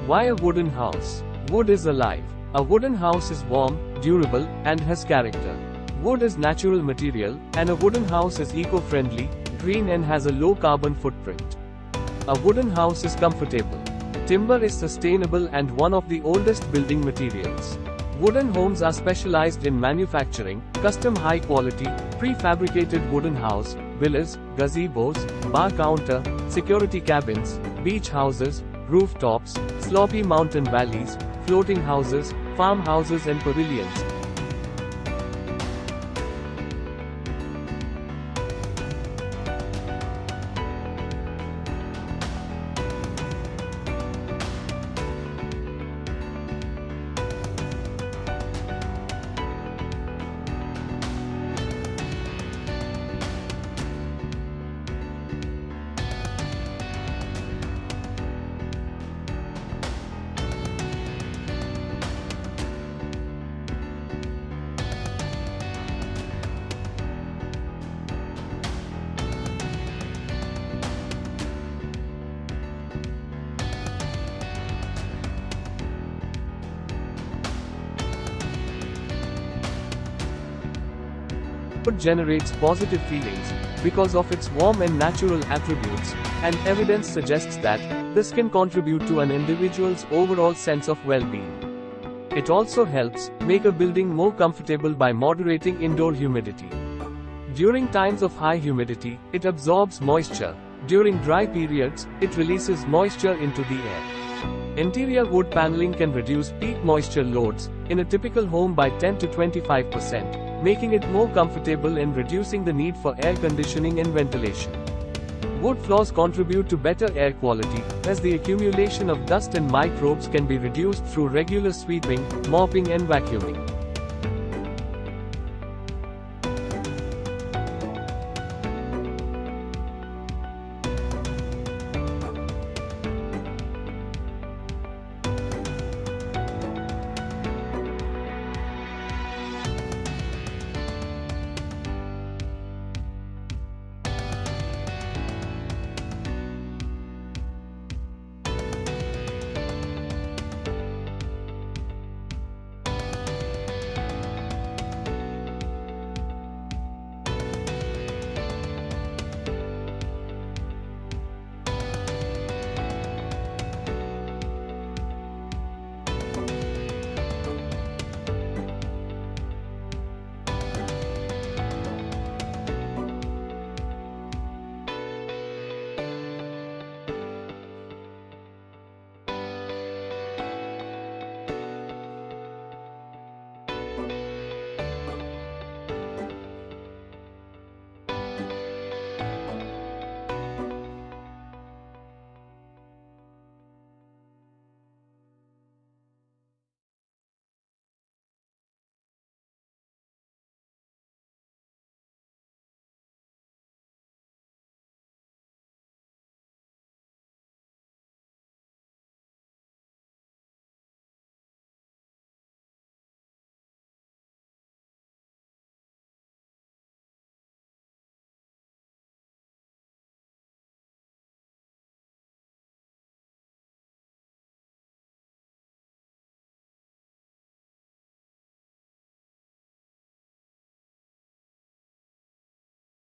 Why a wooden house? Wood is alive. A wooden house is warm, durable, and has character. Wood is natural material, and a wooden house is eco-friendly, green and has a low carbon footprint. A wooden house is comfortable. Timber is sustainable and one of the oldest building materials. Wooden homes are specialized in manufacturing, custom high-quality, prefabricated wooden house, villas, gazebos, bar counter, security cabins, beach houses, rooftops, slopey mountain valleys, floating houses, farmhouses and pavilions. Wood generates positive feelings because of its warm and natural attributes, and evidence suggests that this can contribute to an individual's overall sense of well-being. It also helps make a building more comfortable by moderating indoor humidity. During times of high humidity, it absorbs moisture. During dry periods, it releases moisture into the air. Interior wood paneling can reduce peak moisture loads in a typical home by 10 to 25%. Making it more comfortable and reducing the need for air conditioning and ventilation. Wood floors contribute to better air quality, as the accumulation of dust and microbes can be reduced through regular sweeping, mopping and vacuuming.